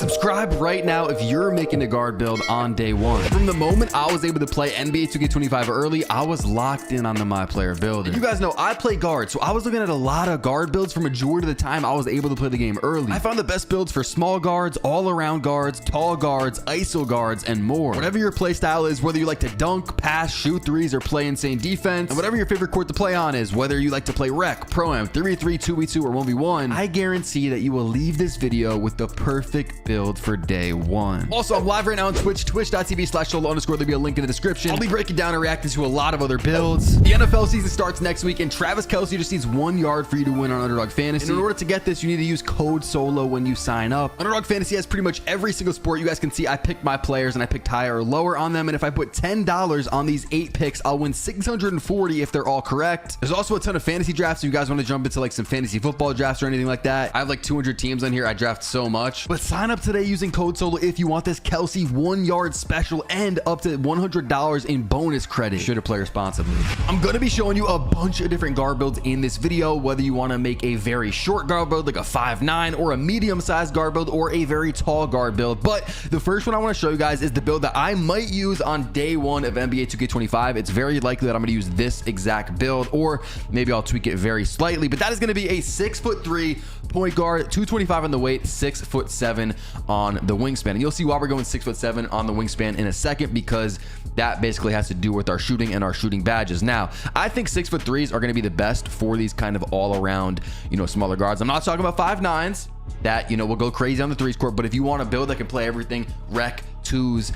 Subscribe right now if you're making a guard build on day one. From the moment I was able to play NBA 2K25 early, I was locked in on the My Player Builder. And you guys know I play guard, so I was looking at a lot of guard builds for majority of the time I was able to play the game early. I found the best builds for small guards, all-around guards, tall guards, ISO guards, and more. Whatever your play style is, whether you like to dunk, pass, shoot threes, or play insane defense, and whatever your favorite court to play on is, whether you like to play rec, pro-am, 3v3, 2v2, or 1v1, I guarantee that you will leave this video with the perfect build for day one. Also, I'm live right now on Twitch, twitch.tv/solo_. There'll be a link in the description. I'll be breaking down and reacting to a lot of other builds. The NFL season starts next week, and Travis Kelce just needs 1 yard for you to win on Underdog Fantasy. And in order to get this, you need to use code SOLO when you sign up. Underdog Fantasy has pretty much every single sport. You guys can see I picked my players and I picked higher or lower on them. And if I put $10 on these 8 picks, I'll win 640 if they're all correct. There's also a ton of fantasy drafts. So you guys want to jump into like some fantasy football drafts or anything like that? I have like 200 teams on here. I draft so much. But sign up today using code SOLO if you want this Kelce 1 yard special and up to $100 in bonus credit. Should play responsibly. I'm going to be showing you a bunch of different guard builds in this video, whether you want to make a very short guard build like a 5'9", or a medium-sized guard build, or a very tall guard build. But the first one I want to show you guys is the build that I might use on day one of NBA 2K25. It's very likely that I'm going to use this exact build, or maybe I'll tweak it very slightly, but that is going to be a 6'3" point guard, 225 on the weight, 6'7" on the wingspan. And you'll see why we're going 6'7" on the wingspan in a second, because that basically has to do with our shooting and our shooting badges. Now, I think 6'3s are going to be the best for these kind of all around, smaller guards. I'm not talking about 5'9s that, will go crazy on the threes court, but if you want to build that can play everything, rec, twos,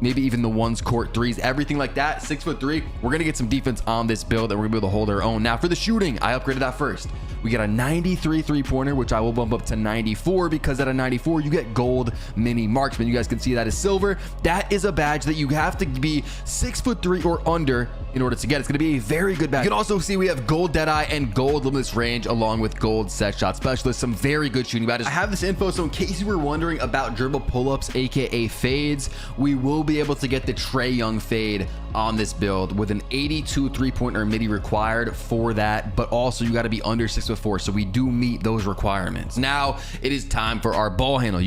maybe even the ones court threes, everything like that, 6'3", we're going to get some defense on this build and we're going to be able to hold our own. Now for the shooting, I upgraded that first. We get a 93 3-pointer, which I will bump up to 94, because at a 94, you get gold mini marksman. You guys can see that is silver. That is a badge that you have to be 6'3" or under in order to get. It's going to be a very good badge. You can also see we have gold Deadeye and gold limitless range, along with gold set shot specialist. Some very good shooting badges. I have this info, so in case you were wondering about dribble pull-ups, aka fades, we will be able to get the Trae Young fade on this build with an 82 3-pointer midi required for that, but also you got to be under 6'4", so we do meet those requirements. Now it is time for our ball handle.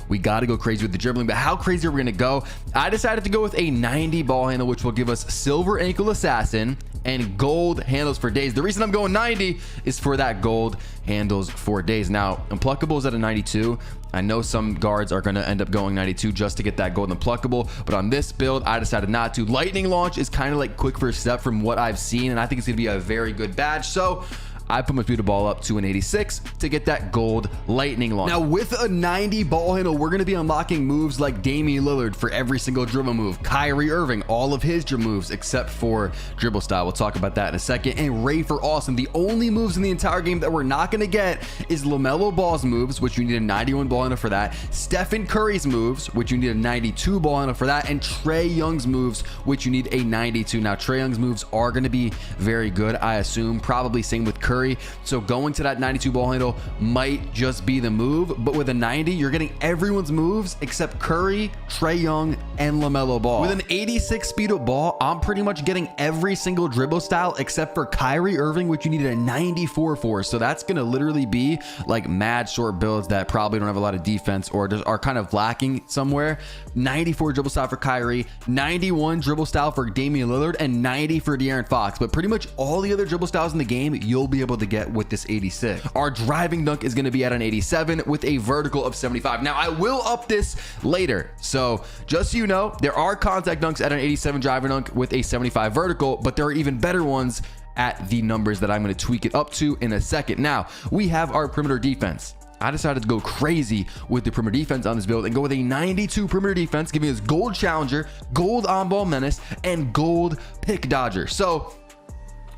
We got to go crazy with the dribbling, but how crazy are we going to go? I decided to go with a 90 ball handle, which will give us silver ankle assassin and gold handles for days. The reason I'm going 90 is for that gold handles for days. Now, unpluckable is at a 92. I know some guards are going to end up going 92 just to get that gold unpluckable, but on this build, I decided not to. Lightning launch is kind of like quick first step from what I've seen, and I think it's going to be a very good badge. So I put my speed of ball up to an 86 to get that gold lightning launch. Now with a 90 ball handle, we're going to be unlocking moves like Damian Lillard for every single dribble move, Kyrie Irving, all of his dribble moves except for dribble style. We'll talk about that in a second. And Ray for awesome. The only moves in the entire game that we're not going to get is LaMelo Ball's moves, which you need a 91 ball handle for that, Stephen Curry's moves, which you need a 92 ball handle for that, and Trae Young's moves, which you need a 92. Now Trae Young's moves are going to be very good, I assume, probably same with Curry. So going to that 92 ball handle might just be the move, but with a 90, you're getting everyone's moves except Curry, Trae Young, and LaMelo Ball. With an 86 speed of ball, I'm pretty much getting every single dribble style except for Kyrie Irving, which you need a 94 for. So that's going to literally be like mad short builds that probably don't have a lot of defense or just are kind of lacking somewhere. 94 dribble style for Kyrie, 91 dribble style for Damian Lillard, and 90 for De'Aaron Fox. But pretty much all the other dribble styles in the game, you'll be able to get with this 86. Our driving dunk is going to be at an 87 with a vertical of 75. Now I will up this later, so just so you know, there are contact dunks at an 87 driving dunk with a 75 vertical, but there are even better ones at the numbers that I'm going to tweak it up to in a second. Now we have our perimeter defense. I decided to go crazy with the perimeter defense on this build and go with a 92 perimeter defense, giving us gold challenger, gold on ball menace, and gold pick dodger. So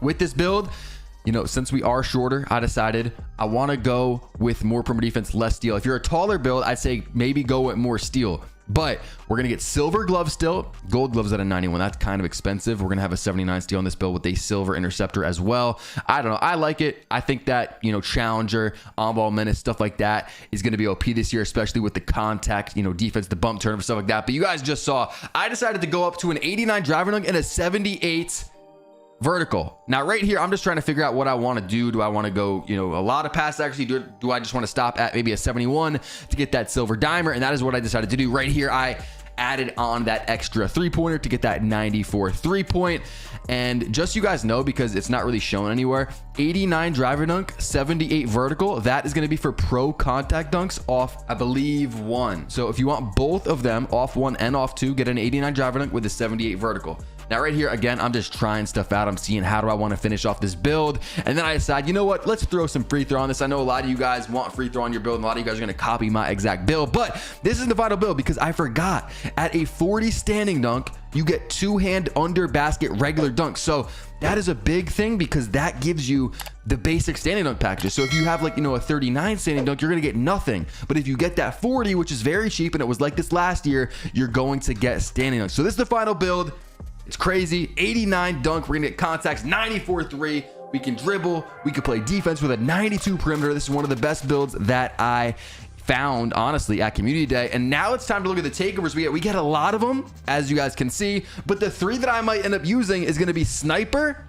with this build, since we are shorter, I decided I want to go with more perimeter defense, less steal. If you're a taller build, I'd say maybe go with more steal. But we're going to get silver gloves still, gold gloves at a 91. That's kind of expensive. We're going to have a 79 steal on this build with a silver interceptor as well. I don't know. I like it. I think that, challenger, on-ball menace, stuff like that is going to be OP this year, especially with the contact, defense, the bump turnover, stuff like that. But you guys just saw, I decided to go up to an 89 driving dunk and a 78 vertical. Now right here, I'm just trying to figure out what I want to do. Do I want to go, a lot of pass accuracy? Do I just want to stop at maybe a 71 to get that silver dimer? And that is what I decided to do. Right here, I added on that extra 3-pointer to get that 94 3-point. And just so you guys know, because it's not really shown anywhere, 89 driver dunk, 78 vertical. That is going to be for pro contact dunks off, I believe, 1. So if you want both of them, off 1 and off 2, get an 89 driver dunk with a 78 vertical. Now right here, again, I'm just trying stuff out. I'm seeing how do I want to finish off this build. And then I decide, you know what? Let's throw some free throw on this. I know a lot of you guys want free throw on your build, and a lot of you guys are going to copy my exact build. But this is the final build because I forgot. At a 40 standing dunk, you get 2-hand under basket regular dunk. So that is a big thing because that gives you the basic standing dunk packages. So if you have like, a 39 standing dunk, you're going to get nothing. But if you get that 40, which is very cheap, and it was like this last year, you're going to get standing dunk. So this is the final build. It's crazy. 89 dunk. We're gonna get contacts. 94 3. We can dribble. We can play defense with a 92 perimeter. This is one of the best builds that I found, honestly, at community day. And now it's time to look at the takeovers. We get a lot of them, as you guys can see. But the 3 that I might end up using is gonna be sniper,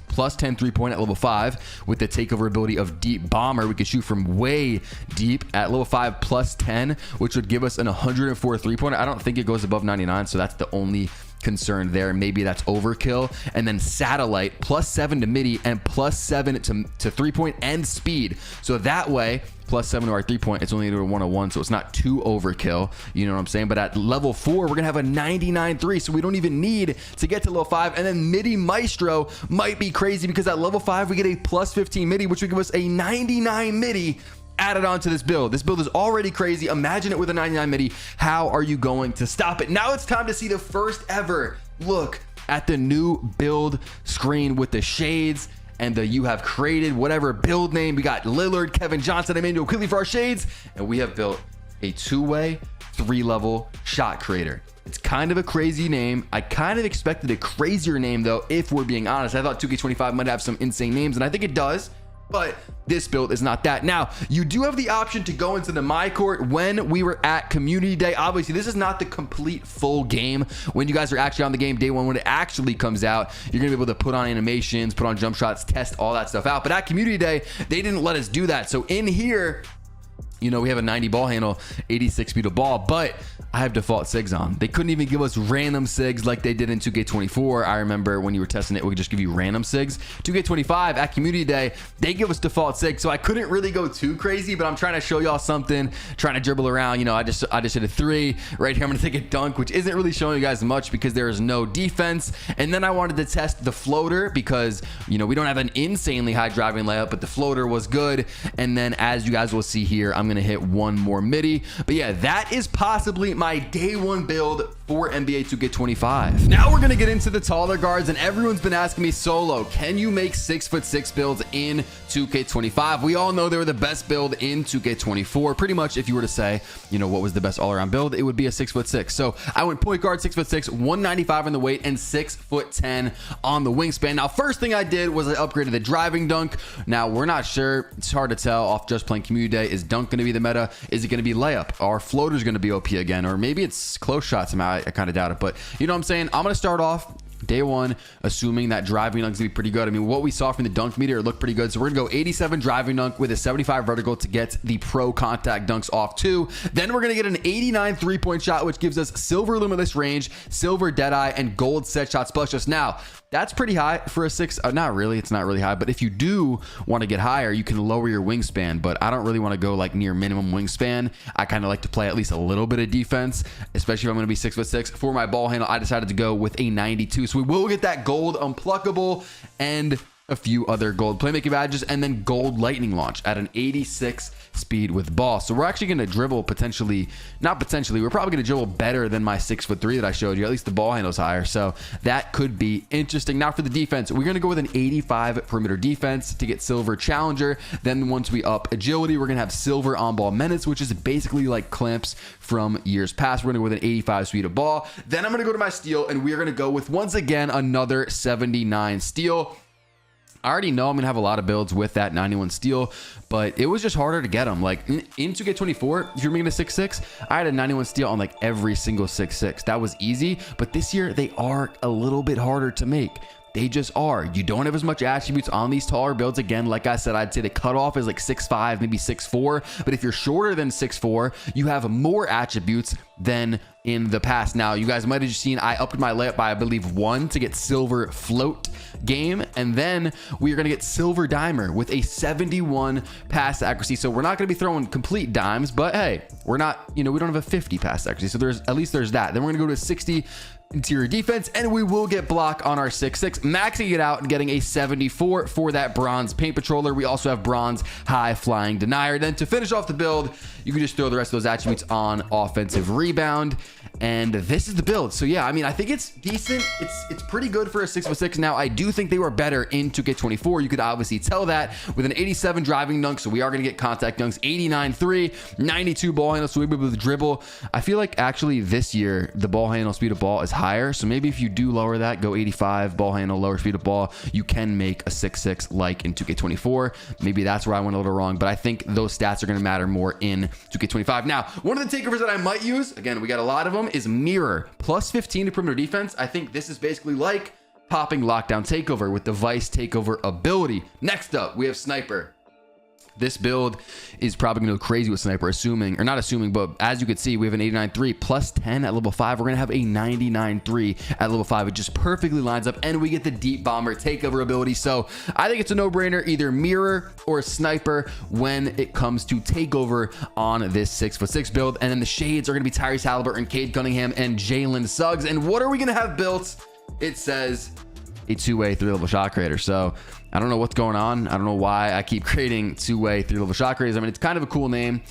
plus 10 3-point at level 5 with the takeover ability of deep bomber. We could shoot from way deep at level 5, plus 10, which would give us an 104 3-pointer. I don't think it goes above 99, so that's the only concern there. Maybe that's overkill. And then satellite, plus 7 to midi and plus 7 to 3-point and speed. So that way, plus 7 to our 3-point, it's only a 101, so it's not too overkill. You know what I'm saying? But at level 4, we're gonna have a 99 3, so we don't even need to get to level 5. And then midi maestro might be crazy because at level 5 we get a plus 15 midi, which would give us a 99 midi added on to this build. This build is already crazy. Imagine it with a 99 midi. How are you going to stop it? Now it's time to see the first ever look at the new build screen with the shades and the you have created whatever build name. We got Lillard, Kevin Johnson, Emmanuel Quickly for our shades, and we have built a 2-way 3-level shot creator. It's kind of a crazy name. I kind of expected a crazier name though, if we're being honest. I thought 2K25 might have some insane names, and I think it does. But this build is not that. Now, you do have the option to go into the My Court when we were at Community Day. Obviously, this is not the complete full game. When you guys are actually on the game day one, when it actually comes out, you're going to be able to put on animations, put on jump shots, test all that stuff out. But at Community Day, they didn't let us do that. So in here, we have a 90 ball handle, 86 speed of ball, but I have default SIGs on. They couldn't even give us random SIGs like they did in 2K24. I remember when you were testing it, we could just give you random SIGs. 2K25 at Community Day, they give us default SIGs, so I couldn't really go too crazy, but I'm trying to show y'all something, trying to dribble around. I just hit a 3 right here. I'm gonna take a dunk, which isn't really showing you guys much because there is no defense. And then I wanted to test the floater because we don't have an insanely high driving layup, but the floater was good. And then as you guys will see here, I'm gonna hit one more midi. But yeah, that is possibly my day one build for NBA 2K25. Now we're gonna get into the taller guards, and everyone's been asking me, Solo, can you make 6'6" builds in 2K25? We all know they were the best build in 2K24. Pretty much, if you were to say, what was the best all-around build, it would be a 6'6". So I went point guard, 6'6", 195 on the weight, and 6'10" on the wingspan. Now, first thing I did was I upgraded the driving dunk. Now we're not sure. It's hard to tell off just playing Community Day. Is dunk gonna be the meta? Is it gonna be layup? Are floaters gonna be OP again? Or maybe it's close shots. I kind of doubt it, but you know what I'm saying? I'm gonna start off day one assuming that driving dunk's gonna be pretty good. I mean, what we saw from the dunk meter, it looked pretty good. So we're gonna go 87 driving dunk with a 75 vertical to get the pro contact dunks off 2. Then we're gonna get an 89 3-point shot, which gives us silver limitless range, silver deadeye, and gold set shot specialist. Now that's pretty high for a 6. Not really, it's not really high, but if you do want to get higher, you can lower your wingspan. But I don't really want to go like near minimum wingspan. I kind of like to play at least a little bit of defense, especially if I'm going to be 6'6". For my ball handle, I decided to go with a 92. So we will get that gold unpluckable and a few other gold playmaking badges, and then gold lightning launch at an 86 speed with ball. So we're actually going to dribble we're probably going to dribble better than my 6'3" that I showed you. At least the ball handle's higher, so that could be interesting. Now for the defense, we're going to go with an 85 perimeter defense to get silver challenger. Then once we up agility, we're going to have silver on ball menace, which is basically like clamps from years past. We're going to go with an 85 speed of ball. Then I'm going to go to my steal, and we're going to go with, once again, another 79 steal. I already know I'm gonna have a lot of builds with that 91 steal, but it was just harder to get them. Like in 2K24, if you're making a 6'6", I had a 91 steal on like every single 6'6". That was easy, but this year they are a little bit harder to make. They just are. You don't have as much attributes on these taller builds. Again, like I said, I'd say the cutoff is like 6'5", maybe 6'4". But if you're shorter than 6'4", you have more attributes than in the past. Now, you guys might have just seen I upped my layup by, I believe, 1 to get silver float game. And then we are going to get silver dimer with a 71 pass accuracy. So we're not going to be throwing complete dimes, but hey, we're not, we don't have a 50 pass accuracy. So at least there's that. Then we're going to go to a 60 interior defense, and we will get block on our 6'6", maxing it out and getting a 74 for that bronze paint patroller. We also have bronze high flying denier. Then to finish off the build, you can just throw the rest of those attributes on offensive rebound, and this is the build. So yeah, I mean, I think it's decent. It's pretty good for a 6'6". Now, I do think they were better in 2K24. You could obviously tell that with an 87 driving dunk, so we are going to get contact dunks, 89 3, 92 ball handle, so we'll be able to dribble. I feel like actually this year the ball handle speed of ball is higher, so maybe if you do lower that, go 85 ball handle, lower speed of ball, you can make a 6'6" like in 2K24. Maybe that's where I went a little wrong, but I think those stats are going to matter more in 2K25. Now, one of the takeovers that I might use, again, we got a lot of them, is mirror plus 15 to perimeter defense. I think this is basically like popping lockdown takeover with the vice takeover ability. Next up, we have sniper. This build is probably going to go crazy with sniper, assuming, or not assuming, but as you can see, we have an 89-3 plus 10 at level 5. We're going to have a 99-3 at level 5. It just perfectly lines up, and we get the deep bomber takeover ability. So I think it's a no-brainer, either mirror or sniper when it comes to takeover on this 6'6" build. And then the shades are going to be Tyrese Halliburton, Cade Cunningham, and Jalen Suggs. And what are we going to have built? It says a two-way 3-level shot creator. So I don't know what's going on. I don't know why I keep creating two-way 3-level shot creators. I mean, it's kind of a cool name,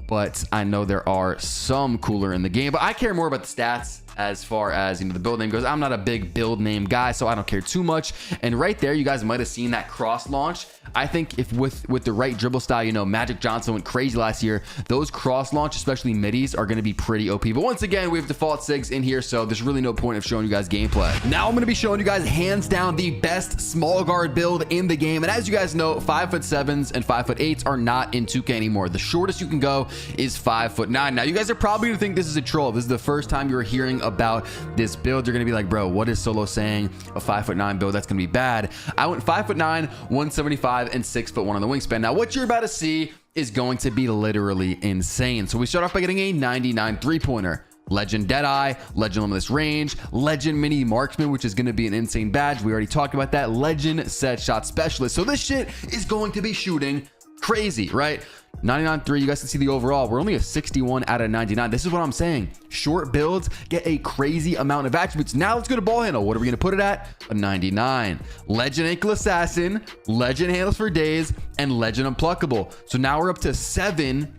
but I know there are some cooler in the game. But I care more about the stats as far as, the build name goes. I'm not a big build name guy, so I don't care too much. And right there, you guys might have seen that cross launch. I think if with the right dribble style, Magic Johnson went crazy last year. Those cross launch, especially middies, are going to be pretty OP. But once again, we have default SIGs in here, so there's really no point of showing you guys gameplay. Now I'm going to be showing you guys hands down the best small guard build in the game. And as you guys know, 5'7" and 5'8" are not in 2K anymore. The shortest you can go is 5'9". Now you guys are probably going to think this is a troll. This is the first time you're hearing about this build. You're going to be like, bro, what is Solo saying? A 5'9" build, that's going to be bad. I went 5'9", 175, and 6'1" on the wingspan. Now what you're about to see is going to be literally insane. So we start off by getting a 99 3-pointer. Legend Deadeye, Legend Limitless Range, Legend Mini Marksman, which is going to be an insane badge. We already talked about that. Legend Set Shot Specialist. So this shit is going to be shooting crazy, right? 99-3, you guys can see the overall. We're only a 61 out of 99. This is what I'm saying. Short builds get a crazy amount of attributes. Now let's go to ball handle. What are we going to put it at? A 99. Legend Ankle Assassin, Legend Handles for Days, and Legend Unpluckable. So now we're up to 7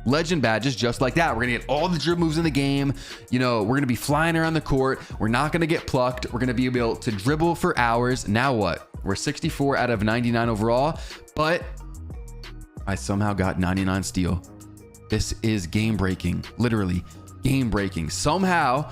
legend badges just like that. We're gonna get all the dribble moves in the game. We're gonna be flying around the court. We're not gonna get plucked. We're gonna be able to dribble for hours. Now what? We're 64 out of 99 overall, but I somehow got 99 steal. This is game breaking, literally game breaking. Somehow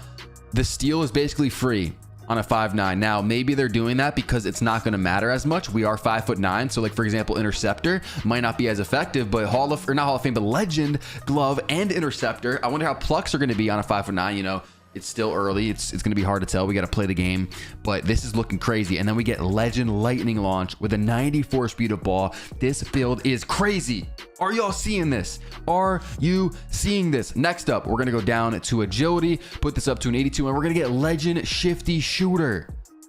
the steal is basically free on a 5'9". Now maybe they're doing that because it's not going to matter as much. We are 5'9", so like for example, interceptor might not be as effective, but not Hall of Fame, but legend glove and interceptor. I wonder how plucks are going to be on a 5'9". It's still early. It's going to be hard to tell. We got to play the game, but this is looking crazy. And then we get Legend Lightning Launch with a 94 speed of ball. This build is crazy. Are y'all seeing this? Are you seeing this? Next up, we're going to go down to agility, put this up to an 82, and we're going to get Legend Shifty Shooter.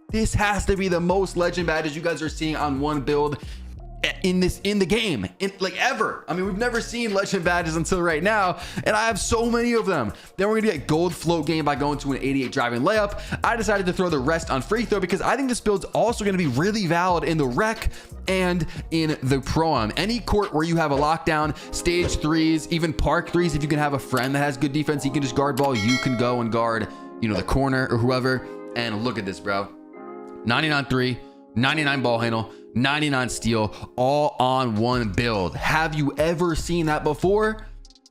This has to be the most legend badges you guys are seeing on one build in the game, like ever. I mean, we've never seen legend badges until right now, and I have so many of them. Then we're gonna get gold float game by going to an 88 driving layup. I decided to throw the rest on free throw because I think this build's also gonna be really valid in the rec and in the pro-am. Any court where you have a lockdown, stage threes, even park threes, if you can have a friend that has good defense, he can just guard ball, you can go and guard, the corner or whoever. And look at this, bro. 99 3, 99 ball handle, 99 steal, all on one build. Have you ever seen that before?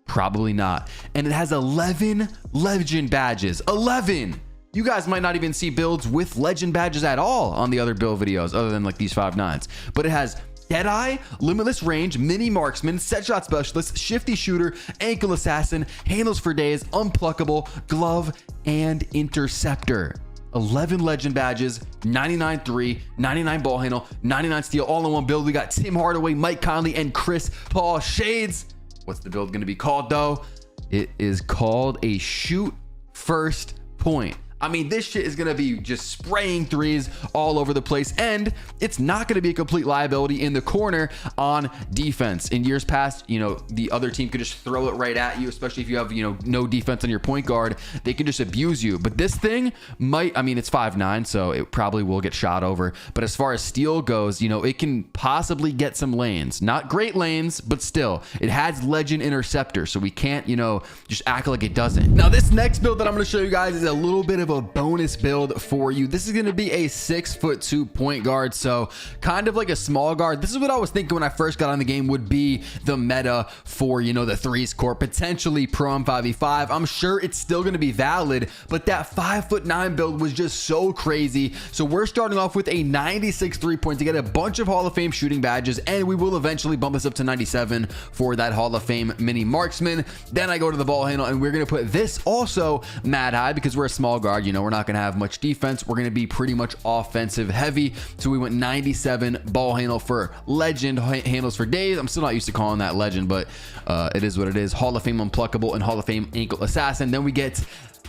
Probably not. And it has 11 legend badges. 11. You guys might not even see builds with legend badges at all on the other build videos, other than like these 5'9s. But it has Deadeye, Limitless Range, Mini Marksman, Set Shot Specialist, Shifty Shooter, Ankle Assassin, Handles for Days, Unpluckable, Glove, and Interceptor. 11 legend badges, 99 3, 99 ball handle, 99 steal, all in one build. We got Tim Hardaway, Mike Conley, and Chris Paul shades. What's the build going to be called though? It is called a shoot first point. I mean, this shit is going to be just spraying threes all over the place, and it's not going to be a complete liability in the corner on defense. In years past, you know, the other team could just throw it right at you, especially if you have, you know, no defense on your point guard. They can just abuse you. But this thing might, I mean, it's 5'9", so it probably will get shot over. But as far as steal goes, you know, it can possibly get some lanes. Not great lanes, but still, it has legend interceptor, so we can't, you know, just act like it doesn't. Now, this next build that I'm going to show you guys is a little bit of a bonus build for you. This is going to be a 6'2" point guard, so kind of like a small guard. This is what I was thinking when I first got on the game would be the meta for, you know, the threes court, potentially pro M5v5. I'm sure it's still going to be valid, but that 5'9" build was just so crazy. So we're starting off with a 96 3-point to get a bunch of Hall of Fame shooting badges, and we will eventually bump this up to 97 for that Hall of Fame mini marksman. Then I go to the ball handle, and we're going to put this also mad high because we're a small guard. You know, we're not going to have much defense. We're going to be pretty much offensive heavy. So we went 97 ball handle for legend handles for days. I'm still not used to calling that legend, but it is what it is. Hall of Fame unpluckable and Hall of Fame ankle assassin. Then we get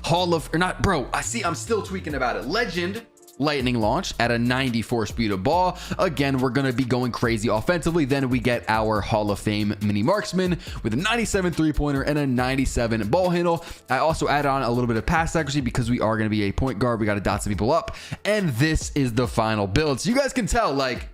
Hall of, or not, bro, I see, I'm still tweaking about it. Legend lightning launch at a 94 speed of ball. Again, we're going to be going crazy offensively. Then we get our Hall of Fame mini marksman with a 97 3-pointer and a 97 ball handle. I also add on a little bit of pass accuracy because we are going to be a point guard. We got to dot some people up, and this is the final build. So you guys can tell, like,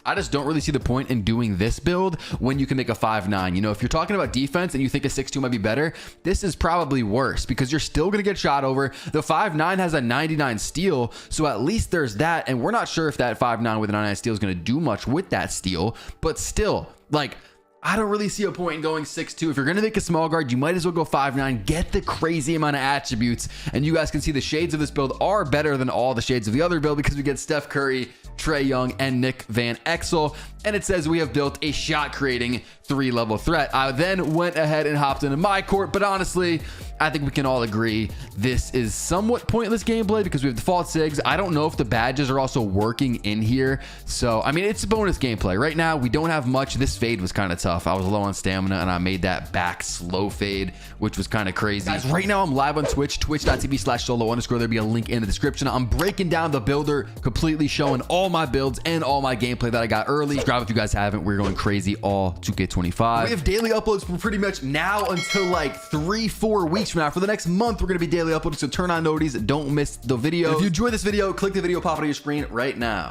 I just don't really see the point in doing this build when you can make a 5'9". You know, if you're talking about defense and you think a 6'2" might be better, this is probably worse because you're still going to get shot over. The 5'9" has a 99 steal, so at least there's that. And we're not sure if that 5'9" with a 99 steal is going to do much with that steal, but still, like, I don't really see a point in going 6'2". If you're going to make a small guard, you might as well go 5'9", get the crazy amount of attributes. And you guys can see the shades of this build are better than all the shades of the other build because we get Steph Curry, Trae Young, and Nick Van Exel. And it says we have built a shot creating 3-level threat. I then went ahead and hopped into my court, but honestly, I think we can all agree this is somewhat pointless gameplay because we have default SIGs. I don't know if the badges are also working in here. So, I mean, it's bonus gameplay. Right now, we don't have much. This fade was kind of tough. I was low on stamina, and I made that back slow fade, which was kind of crazy. Guys, right now, I'm live on Twitch, twitch.tv/solo_. There'll be a link in the description. I'm breaking down the builder, completely showing all my builds and all my gameplay that I got early. Subscribe if you guys haven't. We're going crazy all 2K25. We have daily uploads for pretty much now until like 3-4 weeks from now. For the next month, we're going to be daily uploading, so turn on noties. Don't miss the video. If you enjoyed this video, click the video pop on your screen right now.